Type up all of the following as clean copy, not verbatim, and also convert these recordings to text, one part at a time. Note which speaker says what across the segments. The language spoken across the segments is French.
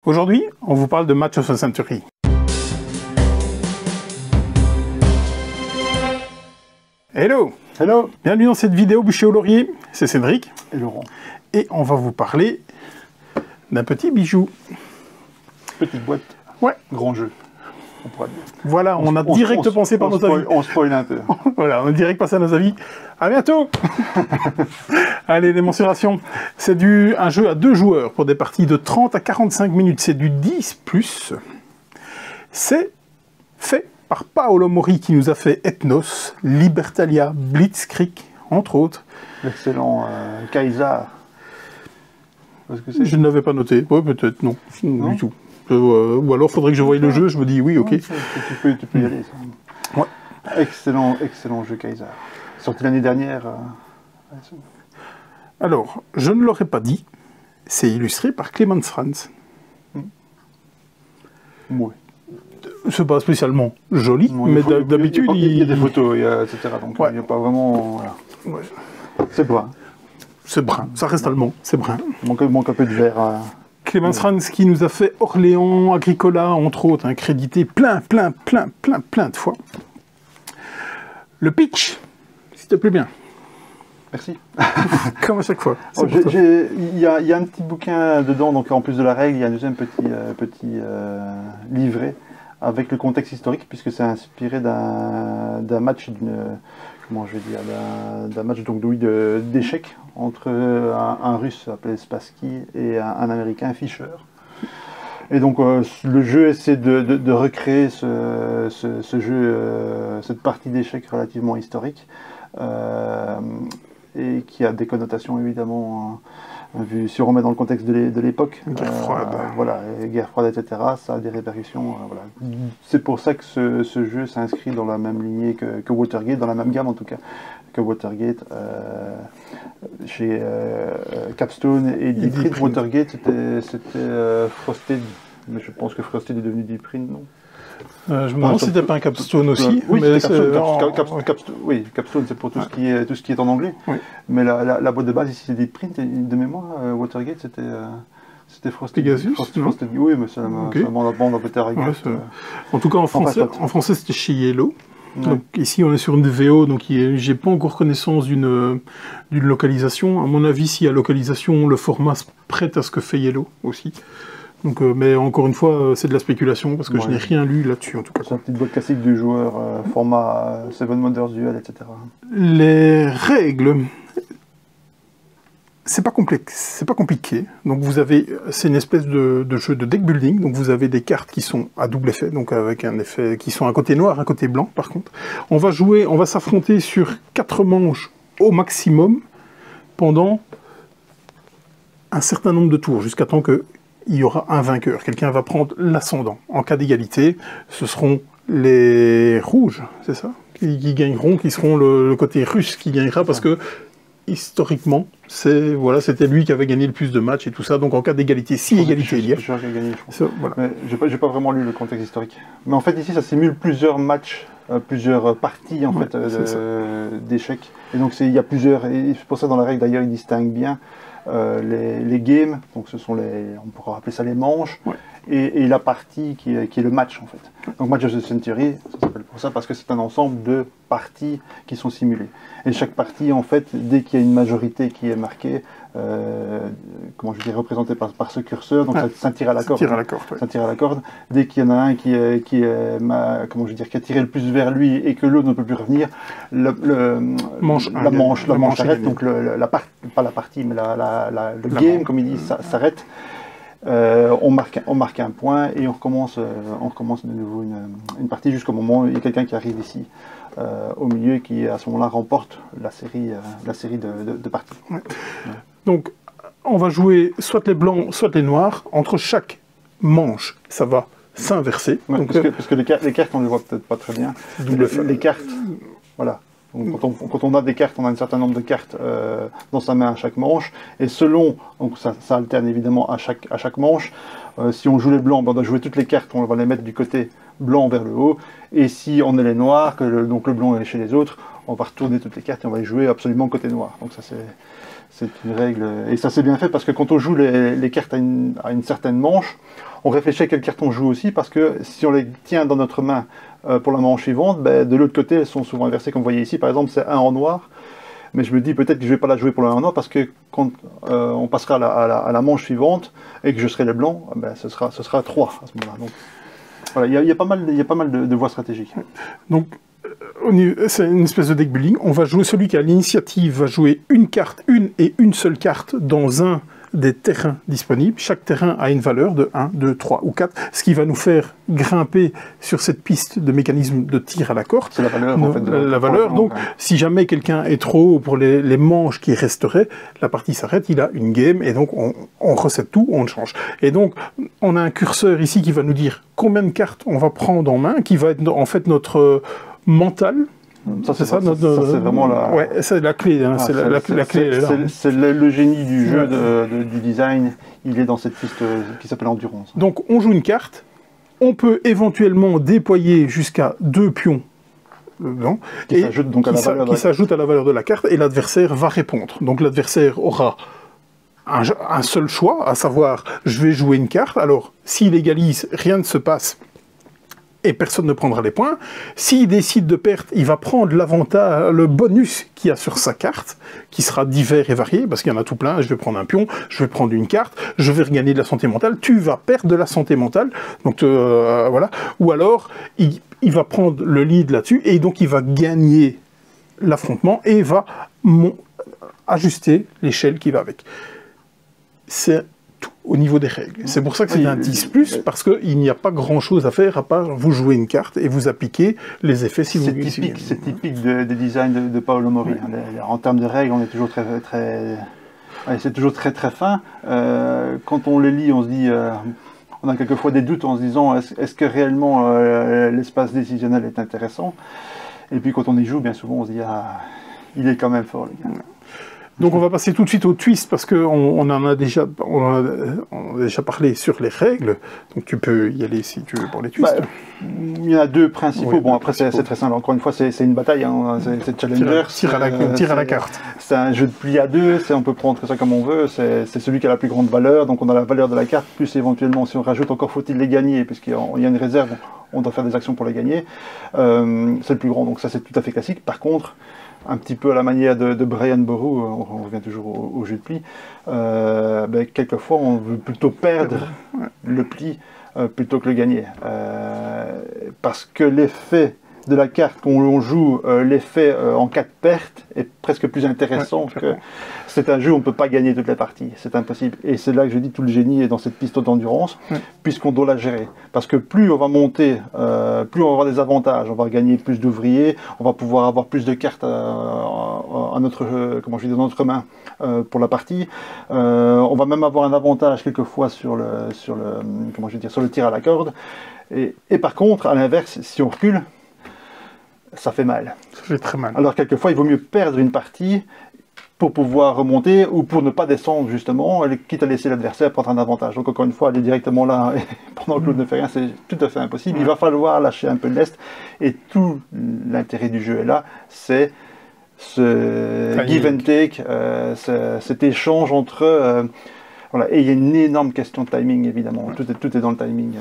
Speaker 1: Aujourd'hui, on vous parle de Match of the Century. Hello!
Speaker 2: Hello!
Speaker 1: Bienvenue dans cette vidéo Bûcher au laurier, c'est Cédric.
Speaker 2: Et Laurent.
Speaker 1: Et on va vous parler d'un petit bijou.
Speaker 2: Petite boîte.
Speaker 1: Ouais.
Speaker 2: Grand jeu, on pourrait dire.
Speaker 1: Voilà, on a direct pensé par nos avis.
Speaker 2: On spoil un peu.
Speaker 1: Voilà, on a direct passé à nos avis. À bientôt! Allez, les mensurations. C'est un jeu à 2 joueurs pour des parties de 30 à 45 minutes. C'est du 10+. C'est fait par Paolo Mori qui nous a fait Ethnos, Libertalia, Blitzkrieg, entre autres.
Speaker 2: L'excellent Kaiser.
Speaker 1: Que je ne l'avais pas noté. Oui, peut-être, non. Du tout. Ou alors, faudrait que je voie le jeu. Je me dis oui, ok.
Speaker 2: Tu peux y aller. Ça. Ouais. Excellent jeu Kaiser. Sorti l'année dernière.
Speaker 1: Alors, je ne l'aurais pas dit. C'est illustré par Clemens Franz.
Speaker 2: Oui.
Speaker 1: C'est pas spécialement joli, mais d'habitude...
Speaker 2: Il y a des photos, etc. Donc il n'y a pas vraiment... Voilà. Ouais. C'est brun.
Speaker 1: C'est brun. Ça reste allemand. C'est brun.
Speaker 2: Il manque un peu de vert.
Speaker 1: Clemens Franz qui nous a fait Orléans, Agricola, entre autres, hein, crédité plein de fois. Le pitch, s'il te plaît bien.
Speaker 2: Merci.
Speaker 1: Comme à chaque fois.
Speaker 2: Il y a un petit bouquin dedans, donc en plus de la règle, il y a un deuxième petit livret avec le contexte historique, puisque c'est inspiré d'un match d'un match d'échecs entre un Russe appelé Spassky et un Américain Fischer. Et donc le jeu essaie de recréer ce jeu, cette partie d'échecs relativement historique. Et qui a des connotations évidemment, si on remet dans le contexte de l'époque,
Speaker 1: guerre froide,
Speaker 2: voilà, guerre froide, etc., ça a des répercussions. Voilà. C'est pour ça que ce jeu s'inscrit dans la même lignée que Watergate, dans la même gamme en tout cas, que Watergate. Chez Capstone et Deep Print, Watergate c'était Frosted, mais je pense que Frosted est devenu Deep Print, non?
Speaker 1: Je me demande si c'était pas un Capstone aussi.
Speaker 2: Oui, mais Capstone, c'est pour tout ce qui est en anglais. Oui. Mais la boîte de base ici c'est Deep Print, et de mémoire, Watergate c'était Frosted.
Speaker 1: Pegasus,
Speaker 2: Frosted, oui, mais c'est la bande Angleterre.
Speaker 1: En tout cas, en français c'était chez Yellow. Ouais. Donc ici on est sur une VO, donc j'ai pas encore connaissance d'une localisation. À mon avis, s'il y a localisation, le format se prête à ce que fait Yellow aussi. Donc, mais encore une fois, c'est de la spéculation parce que je n'ai rien lu là-dessus en tout cas.
Speaker 2: C'est une petite boîte classique du joueur, format Seven Wonders Duel, etc.
Speaker 1: Les règles, c'est pas complexe, c'est pas compliqué. Donc c'est une espèce de jeu de deck building. Donc vous avez des cartes qui sont à double effet, donc avec un effet qui sont un côté noir, un côté blanc. Par contre, on va s'affronter sur 4 manches au maximum pendant un certain nombre de tours, jusqu'à temps que il y aura un vainqueur. Quelqu'un va prendre l'ascendant. En cas d'égalité, ce seront les rouges, c'est ça, qui gagneront, qui seront le côté russe qui gagnera, parce que historiquement, c'était lui qui avait gagné le plus de matchs et tout ça. Donc en cas d'égalité, égalité il y a.
Speaker 2: J'ai pas vraiment lu le contexte historique. Mais en fait ici, ça simule plusieurs matchs, plusieurs parties en fait d'échecs. Et donc il y a plusieurs. Et c'est pour ça dans la règle d'ailleurs, ils distinguent bien. Les games, donc ce sont on pourra appeler ça les manches, et la partie qui est le match en fait. Donc Match of the Century, ça s'appelle pour ça parce que c'est un ensemble de parties qui sont simulées. Et chaque partie en fait, dès qu'il y a une majorité qui est marquée, représentée par ce curseur, donc ça tire à la corde. Ça tire à la corde. Dès qu'il y en a un qui a tiré le plus vers lui et que l'autre ne peut plus revenir, la manche s'arrête, donc pas la partie, mais le game, comme ils disent, s'arrête. On marque un point et on recommence de nouveau une partie jusqu'au moment où il y a quelqu'un qui arrive ici au milieu et qui à ce moment-là remporte la série de parties. Ouais. Ouais.
Speaker 1: Donc on va jouer soit les blancs, soit les noirs. Entre chaque manche, ça va s'inverser.
Speaker 2: Ouais, parce que les cartes, on ne les voit peut-être pas très bien. Les cartes, voilà. Donc, quand on a des cartes, on a un certain nombre de cartes dans sa main à chaque manche, et selon, donc ça alterne évidemment à chaque manche. Si on joue les blancs, on doit jouer toutes les cartes, on va les mettre du côté blanc vers le haut, et si on est les noirs, donc le blanc est chez les autres, on va retourner toutes les cartes et on va les jouer absolument côté noir. Donc ça C'est une règle, et ça c'est bien fait parce que quand on joue les cartes à une certaine manche, on réfléchit à quelle carte on joue aussi, parce que si on les tient dans notre main pour la manche suivante, de l'autre côté elles sont souvent inversées, comme vous voyez ici, par exemple c'est 1 en noir, mais je me dis peut-être que je ne vais pas la jouer pour le 1 en noir, parce que quand on passera à la manche suivante, et que je serai le blanc, ce sera 3 à ce moment-là. Donc voilà, il y a pas mal de voies stratégiques.
Speaker 1: Donc, c'est une espèce de deck building. On va jouer, celui qui a l'initiative va jouer une seule carte dans un des terrains disponibles. Chaque terrain a une valeur de 1, 2, 3 ou 4, ce qui va nous faire grimper sur cette piste de mécanisme de tir à la corde.
Speaker 2: C'est la valeur, en fait.
Speaker 1: La valeur, donc, si jamais quelqu'un est trop haut pour les manches qui resteraient, la partie s'arrête, il a une game, et donc on reset tout, on change. Et donc, on a un curseur ici qui va nous dire combien de cartes on va prendre en main, qui va être en fait notre mental.
Speaker 2: Ça, c'est vraiment la...
Speaker 1: Ouais, c'est la clé. Hein, c'est la clé.
Speaker 2: C'est le génie du jeu, du design. Il est dans cette piste qui s'appelle Endurance.
Speaker 1: Donc, on joue une carte. On peut éventuellement déployer jusqu'à 2 pions blancs
Speaker 2: qui s'ajoutent
Speaker 1: à la valeur de la carte, et l'adversaire va répondre. Donc, l'adversaire aura un seul choix, à savoir, je vais jouer une carte. Alors, s'il égalise, rien ne se passe, et personne ne prendra les points. S'il décide de perdre, il va prendre l'avantage, le bonus qu'il y a sur sa carte, qui sera divers et varié, parce qu'il y en a tout plein. Je vais prendre un pion, je vais prendre une carte, je vais regagner de la santé mentale. Tu vas perdre de la santé mentale, donc voilà. Ou alors, il va prendre le lead là-dessus, et donc il va gagner l'affrontement, et va ajuster l'échelle qui va avec. C'est au niveau des règles. C'est pour ça que c'est un 10+, parce qu'il n'y a pas grand-chose à faire à part vous jouer une carte et vous appliquer les effets si vous voulez.
Speaker 2: C'est typique des designs de Paolo Mori. Oui. En termes de règles, on est toujours c'est toujours très fin. Quand on les lit, on se dit... on a quelquefois des doutes en se disant est-ce que réellement l'espace décisionnel est intéressant? Et puis quand on y joue, bien souvent, on se dit il est quand même fort, le gars.
Speaker 1: Donc on va passer tout de suite au twist, parce qu'on en a déjà parlé sur les règles, donc tu peux y aller si tu veux pour les twists.
Speaker 2: Il y en a 2 principaux, oui, bon après c'est très simple, encore une fois c'est une bataille, hein. C'est Challenger.
Speaker 1: Tire à la carte.
Speaker 2: C'est un jeu de pli à 2, on peut prendre ça comme on veut, c'est celui qui a la plus grande valeur, donc on a la valeur de la carte, plus éventuellement si on rajoute encore faut-il les gagner, puisqu'il y a une réserve, on doit faire des actions pour les gagner, c'est le plus grand, donc ça c'est tout à fait classique. Par contre, un petit peu à la manière de Brian Boru, on revient toujours au jeu de pli, quelquefois on veut plutôt perdre le pli plutôt que le gagner. Parce que l'effet de la carte qu'on joue, l'effet en cas de perte est presque plus intéressant que... C'est un jeu où on ne peut pas gagner toutes les parties, c'est impossible. Et c'est là que je dis tout le génie est dans cette piste d'endurance, puisqu'on doit la gérer. Parce que plus on va monter, plus on va avoir des avantages, on va gagner plus d'ouvriers, on va pouvoir avoir plus de cartes dans notre main pour la partie. On va même avoir un avantage quelquefois sur le tir à la corde. Et par contre, à l'inverse, si on recule, ça fait mal.
Speaker 1: Ça fait très mal.
Speaker 2: Alors quelquefois, il vaut mieux perdre une partie pour pouvoir remonter ou pour ne pas descendre justement, quitte à laisser l'adversaire prendre un avantage. Donc encore une fois, aller directement là pendant que l'autre ne fait rien, c'est tout à fait impossible. Il va falloir lâcher un peu de lest, et tout l'intérêt du jeu est là, c'est ce give and take, cet échange entre... Voilà. Et il y a une énorme question de timing, évidemment. Tout est dans le timing.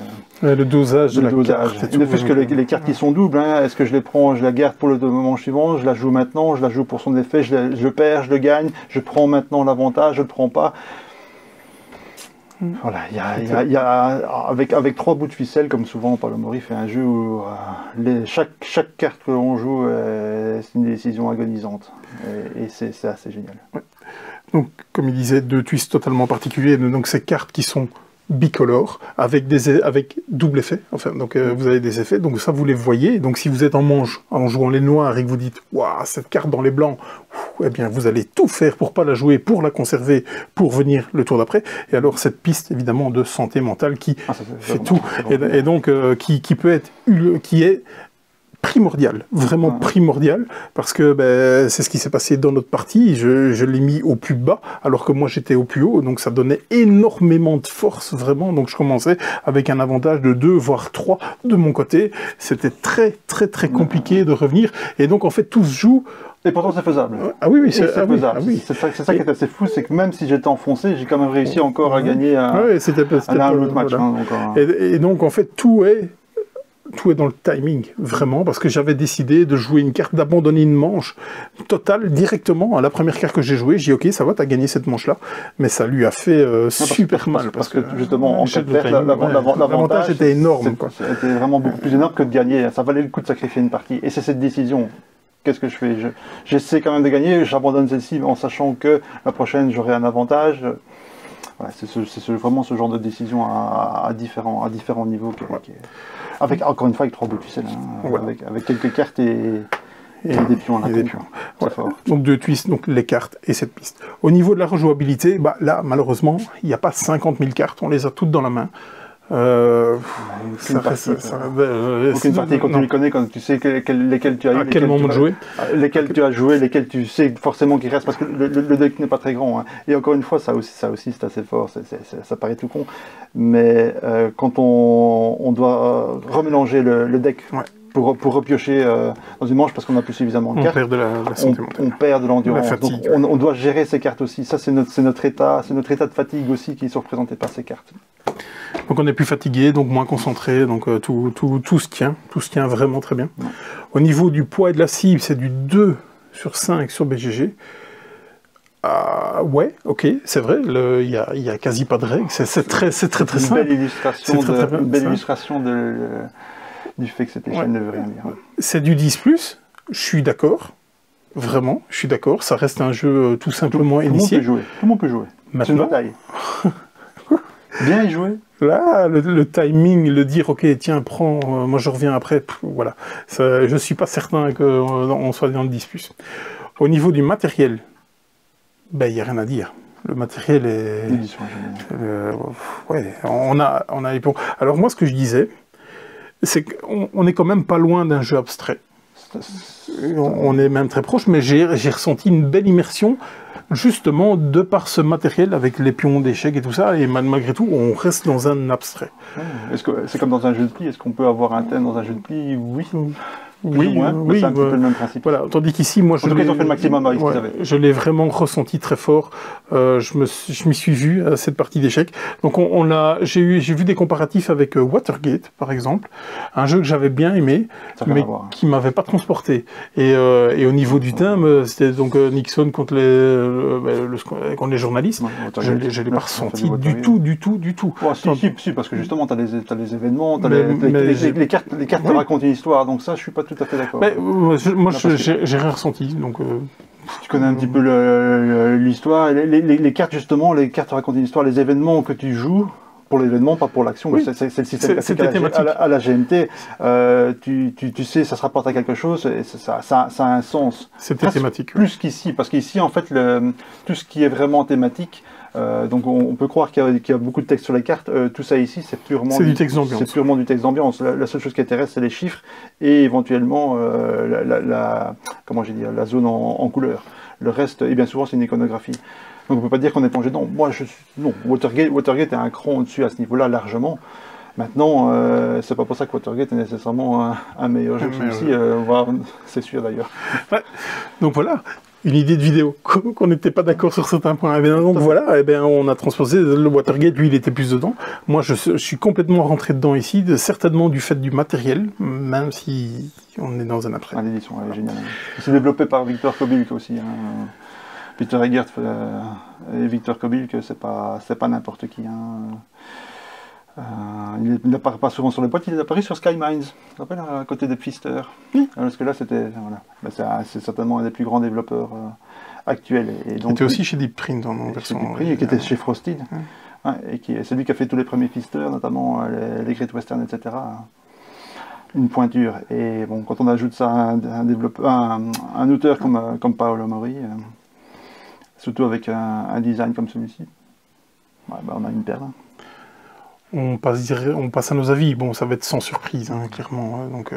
Speaker 1: Le dosage de la carte.
Speaker 2: Ne fût-ce que les cartes qui sont doubles. Hein. Est-ce que je les prends, je la garde pour le moment suivant, je la joue maintenant, je la joue pour son effet, je perds, je le gagne, je prends maintenant l'avantage, je ne le prends pas. Voilà, avec 3 bouts de ficelle, comme souvent Paolo Mori fait un jeu où chaque carte que l'on joue, c'est une décision agonisante. Et c'est assez génial.
Speaker 1: Ouais. Donc, comme il disait, 2 twists totalement particuliers, donc ces cartes qui sont bicolores, avec double effet, enfin, donc vous avez des effets, donc ça vous les voyez, donc si vous êtes en manche, en jouant les noirs, et que vous dites « Waouh, cette carte dans les blancs », eh bien vous allez tout faire pour pas la jouer, pour la conserver, pour venir le tour d'après, et alors cette piste, évidemment, de santé mentale qui fait tout, et donc qui peut être, qui est primordial, vraiment primordial, parce que c'est ce qui s'est passé dans notre partie, je l'ai mis au plus bas, alors que moi j'étais au plus haut, donc ça donnait énormément de force, vraiment, donc je commençais avec un avantage de 2, voire 3 de mon côté, c'était très compliqué de revenir, et donc en fait tout se joue
Speaker 2: Et pourtant c'est faisable.
Speaker 1: Ah oui, c'est
Speaker 2: faisable.
Speaker 1: Ah oui.
Speaker 2: C'est ça qui est assez fou, c'est que même si j'étais enfoncé, j'ai quand même réussi encore à gagner un autre match.
Speaker 1: Voilà.
Speaker 2: Hein,
Speaker 1: et donc en fait tout est dans le timing, vraiment, parce que j'avais décidé de jouer une carte, d'abandonner une manche totale directement à la première carte que j'ai jouée. J'ai dit ok, ça va, t'as gagné cette manche-là, mais ça lui a fait super mal.
Speaker 2: Parce que justement, en fait, l'avantage
Speaker 1: était énorme.
Speaker 2: C'était vraiment beaucoup plus énorme que de gagner. Ça valait le coup de sacrifier une partie. Et c'est cette décision. Qu'est-ce que je fais? J'essaie quand même de gagner, j'abandonne celle-ci en sachant que la prochaine, j'aurai un avantage. Voilà, c'est vraiment ce genre de décision à différents niveaux. Avec, encore une fois, avec 3 bouts, tu sais, là, voilà. avec quelques cartes et des pions à la con.
Speaker 1: Voilà. Donc 2 twists, donc les cartes et cette piste. Au niveau de la rejouabilité, bah, là, malheureusement, il n'y a pas 50 000 cartes, on les a toutes dans la main.
Speaker 2: Aucune partie, quand tu les connais, quand tu sais lesquels tu as eu,
Speaker 1: à quel moment de jouer,
Speaker 2: lesquels tu as joué, lesquels tu sais forcément qu'il reste, parce que le deck n'est pas très grand. Hein. Et encore une fois, ça aussi c'est assez fort, ça paraît tout con, mais quand on doit remélanger le deck. Ouais. Pour repiocher dans une manche parce qu'on n'a plus suffisamment de cartes, on perd de l'endurance. Donc on doit gérer ces cartes aussi. Ça c'est notre état de fatigue aussi qui sont représentés par ces cartes.
Speaker 1: Donc on est plus fatigué, donc moins concentré, donc tout se tient vraiment très bien. Ouais. Au niveau du poids et de la cible, c'est du 2/5 sur BGG. Ouais, ok, c'est vrai, il y a quasi pas de règles, c'est très simple.
Speaker 2: Une belle illustration du fait que cette échelle ne veut rien dire.
Speaker 1: C'est du 10+, je suis d'accord, vraiment, je suis d'accord, ça reste un jeu tout simplement initié.
Speaker 2: Tout le monde peut jouer. C'est une bataille. Bien y jouer.
Speaker 1: Là, le timing, le dire, ok, tiens, prends, moi je reviens après, voilà. Ça, je suis pas certain qu'on soit dans le 10+. Au niveau du matériel, ben, il n'y a rien à dire. Le matériel est... ouais, on a les pions. Alors moi, ce que je disais, c'est qu'on est quand même pas loin d'un jeu abstrait. On est même très proche, mais j'ai ressenti une belle immersion, justement, de par ce matériel, avec les pions d'échecs et tout ça, et malgré tout, on reste dans un abstrait.
Speaker 2: Est-ce que c'est comme dans un jeu de pli? Est-ce qu'on peut avoir un thème dans un jeu de pli? Oui.
Speaker 1: Oui,
Speaker 2: c'est un petit peu le même principe.
Speaker 1: Voilà, tandis qu'ici, moi,
Speaker 2: ils ont fait le maximum avec ce qu'ils avaient.
Speaker 1: Je l'ai vraiment ressenti très fort. Je m'y suis vu à cette partie d'échecs. Donc, j'ai vu des comparatifs avec Watergate, par exemple, un jeu que j'avais bien aimé, mais qui m'avait pas transporté. Et au niveau du thème, c'était donc Nixon contre les journalistes. Je l'ai pas ressenti du tout.
Speaker 2: Si, parce que justement, tu as les événements, les cartes te racontent une histoire, donc ça, je suis pas tout à fait d'accord.
Speaker 1: Moi, j'ai rien ressenti, donc...
Speaker 2: Tu connais un petit peu l'histoire, les cartes justement, les cartes racontent une histoire, les événements que tu joues, pour l'événement, pas pour l'action, c'est le système classique à la GMT, tu sais, ça se rapporte à quelque chose, et ça a un sens.
Speaker 1: C'était thématique.
Speaker 2: Plus qu'ici, parce qu'ici, en fait, tout ce qui est vraiment thématique, donc on peut croire qu'il y a beaucoup de texte sur les cartes, tout ça ici c'est purement
Speaker 1: du texte d'ambiance.
Speaker 2: C'est purement du texte d'ambiance. La seule chose qui intéresse c'est les chiffres et éventuellement la zone en couleur. Le reste, et bien souvent c'est une iconographie. Donc on ne peut pas dire qu'on est plongé dedans. Non, Watergate est un cran au-dessus à ce niveau-là largement. Maintenant, c'est pas pour ça que Watergate est nécessairement un meilleur jeu que celui-ci, c'est sûr d'ailleurs.
Speaker 1: Ouais. Donc voilà. Une idée de vidéo, qu'on n'était pas d'accord sur certains points. Et bien, donc voilà, on a transposé le Watergate, lui il était plus dedans. Moi je suis complètement rentré dedans ici, certainement du fait du matériel, même si on est dans un après.
Speaker 2: L'édition elle est géniale. C'est développé par Victor Kobilk aussi. Hein. Peter Egert et Victor Kobilk, c'est pas n'importe qui. Hein. Il n'apparaît pas souvent sur les boîtes, il est apparu sur Sky Mines, tu te rappelles, à côté de Pfister. Oui. Parce que là, c'est certainement un des plus grands développeurs actuels.
Speaker 1: Et donc, il était aussi chez Deep Print en version...
Speaker 2: Deep Print, qui était chez Frosted. Et c'est lui qui a fait tous les premiers Pfister, notamment les Great Western, etc. Une pointure. Et bon, quand on ajoute ça à un auteur comme Paolo Mori, surtout avec un design comme celui-ci, on a une perle.
Speaker 1: On passe à nos avis. Bon, ça va être sans surprise, hein, clairement. Donc,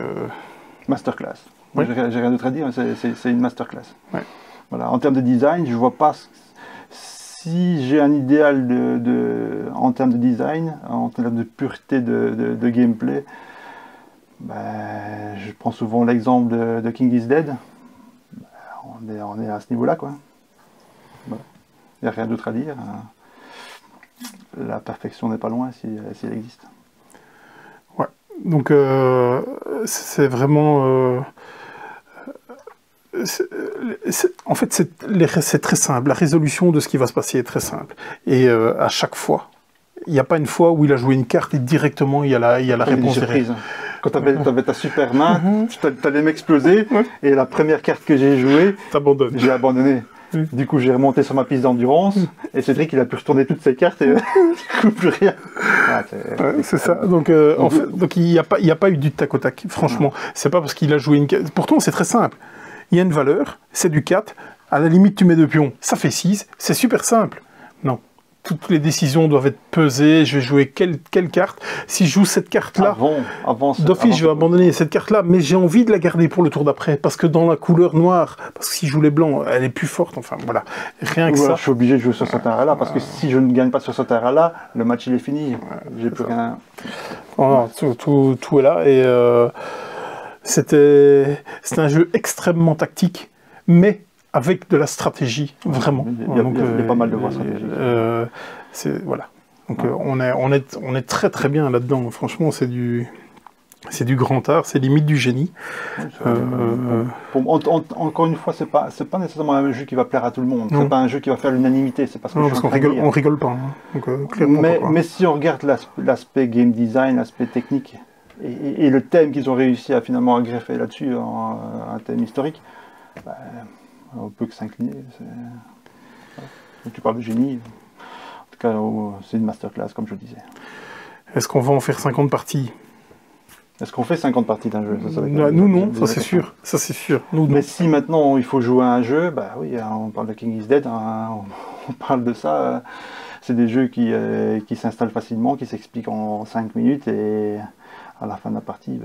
Speaker 2: masterclass. Oui. J'ai rien d'autre à dire, c'est une masterclass. Ouais. Voilà. En termes de design, je vois pas si j'ai un idéal en termes de design, en termes de pureté de gameplay. Je prends souvent l'exemple de King is Dead. on est à ce niveau-là, quoi. Voilà. Il n'y a rien d'autre à dire. La perfection n'est pas loin si elle existe.
Speaker 1: Ouais, donc c'est vraiment... en fait, c'est très simple. La résolution de ce qui va se passer est très simple. Et à chaque fois, il n'y a pas une fois où il a joué une carte et directement il y a la réponse derrière.
Speaker 2: Quand tu avais ta super main, tu allais m'exploser, et la première carte que j'ai jouée, j'ai abandonné. Du coup, j'ai remonté sur ma piste d'endurance, et Cédric, il a pu retourner toutes ses cartes, et du coup, plus rien.
Speaker 1: C'est ça. Donc, en fait, il n'y a pas eu du tac au tac, franchement. C'est pas parce qu'il a joué une carte. Pourtant, c'est très simple. Il y a une valeur, c'est du 4, à la limite, tu mets 2 pions, ça fait 6, c'est super simple. Non. Toutes les décisions doivent être pesées, je vais jouer quelle carte. Si je joue cette carte-là, d'office, je vais abandonner cette carte-là, mais j'ai envie de la garder pour le tour d'après, parce que dans la couleur noire, parce que si je joue les blancs, elle est plus forte, enfin voilà. Rien que ça.
Speaker 2: Je suis obligé de jouer sur ce terrain-là, parce que si je ne gagne pas sur ce terrain-là, le match il est fini. J'ai plus rien.
Speaker 1: Voilà, tout est là, et c'était un jeu extrêmement tactique, mais avec de la stratégie, vraiment.
Speaker 2: Il y a pas mal de voies stratégiques.
Speaker 1: Voilà. Donc on est très très bien là-dedans. Franchement, c'est du grand art, c'est limite du génie.
Speaker 2: Encore une fois, c'est pas nécessairement un jeu qui va plaire à tout le monde. C'est pas un jeu qui va faire l'unanimité. C'est parce
Speaker 1: qu'on rigole pas. Hein. Donc, clairement
Speaker 2: mais si on regarde l'aspect game design, l'aspect technique et le thème qu'ils ont réussi à finalement greffer là-dessus, un thème historique. On peut que s'incliner. Tu parles de génie. En tout cas, c'est une masterclass, comme je le disais.
Speaker 1: Est-ce qu'on va en faire 50 parties?
Speaker 2: Est-ce qu'on fait 50 parties d'un jeu?
Speaker 1: Nous, non, ça c'est sûr. Ça, c'est sûr.
Speaker 2: Mais si maintenant il faut jouer à un jeu, bah oui, on parle de King is Dead, on parle de ça. C'est des jeux qui s'installent facilement, qui s'expliquent en 5 minutes, et à la fin de la partie,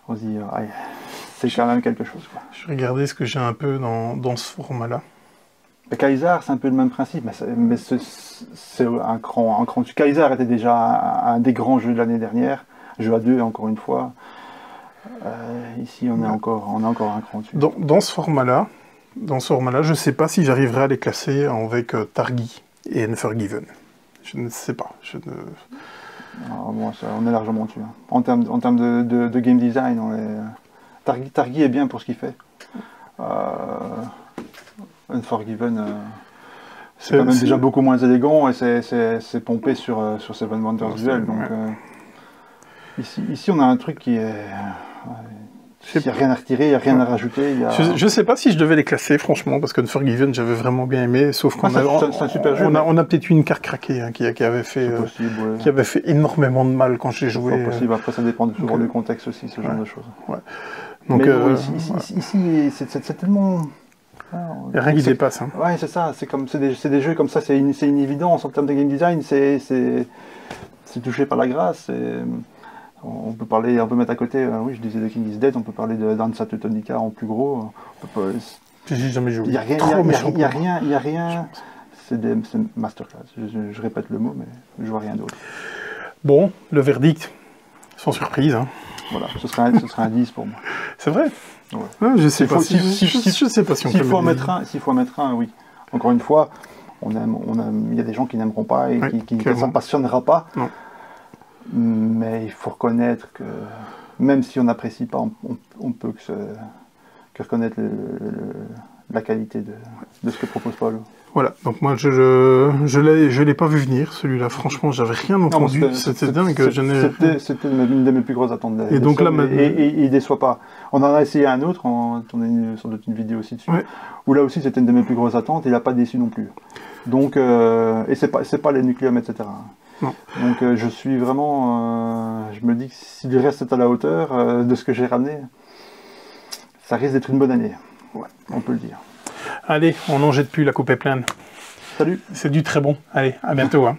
Speaker 2: on se dit, c'est quand même quelque chose. Quoi.
Speaker 1: Je regardais ce que j'ai un peu dans ce format-là.
Speaker 2: Kaiser, c'est un peu le même principe, mais c'est un cran dessus. Kaiser était déjà un des grands jeux de l'année dernière, jeu à 2 encore une fois. Ici, on est encore un cran dessus.
Speaker 1: Dans ce format-là, je ne sais pas si j'arriverai à les classer avec Targi et Unforgiven. Je ne sais pas.
Speaker 2: On est largement dessus. Hein. En termes de game design, Targi est bien pour ce qu'il fait. Unforgiven, c'est quand même déjà beaucoup moins élégant, et c'est pompé sur Seven Wonders Duel. Donc, ici, on a un truc qui est... Il n'y a rien à retirer, il n'y a rien à rajouter.
Speaker 1: Je ne sais pas si je devais les classer, franchement, parce que Unforgiven, j'avais vraiment bien aimé, sauf qu'on
Speaker 2: c'est un super jeu.
Speaker 1: On a peut-être eu une carte craquée hein, qui avait fait énormément de mal quand j'ai joué.
Speaker 2: C'est possible, après ça dépend souvent du contexte aussi, ce genre de choses.
Speaker 1: Ouais. Donc,
Speaker 2: ici, c'est tellement...
Speaker 1: Il n'y a rien qui dépasse. Hein.
Speaker 2: Ouais, c'est ça, c'est des jeux comme ça, c'est une évidence en termes de game design, c'est touché par la grâce. On peut mettre à côté, oui, je disais de King is Dead, on peut parler de Danza Teutonica en plus gros.
Speaker 1: J'ai jamais joué.
Speaker 2: Il n'y a rien. C'est masterclass. Je répète le mot, mais je vois rien d'autre.
Speaker 1: Bon, le verdict, sans surprise. Hein.
Speaker 2: Voilà, ce sera un 10 pour moi.
Speaker 1: C'est vrai?
Speaker 2: Ouais.
Speaker 1: Ah, je sais pas. Je sais pas si on peut
Speaker 2: faut mettre un, oui. Encore une fois, il y a des gens qui n'aimeront pas et qui ne s'en passionnera pas. Non. Mais il faut reconnaître que même si on n'apprécie pas, on peut que reconnaître la qualité de ce que propose Paul.
Speaker 1: Voilà, donc moi je l'ai pas vu venir, celui-là, franchement, j'avais rien entendu, c'était dingue.
Speaker 2: C'était une de mes plus grosses attentes.
Speaker 1: Et donc là,
Speaker 2: et il déçoit pas. On en a essayé un autre, on a sans doute une vidéo aussi dessus, où là aussi c'était une de mes plus grosses attentes, et il n'a pas déçu non plus. Donc, et c'est pas les nucléums, etc.
Speaker 1: Non.
Speaker 2: Donc je suis vraiment, je me dis que si le reste est à la hauteur de ce que j'ai ramené, ça risque d'être une bonne année, on peut le dire.
Speaker 1: Allez, on n'en jette plus, la coupe est pleine.
Speaker 2: Salut.
Speaker 1: C'est du très bon. Allez, à bientôt. Hein.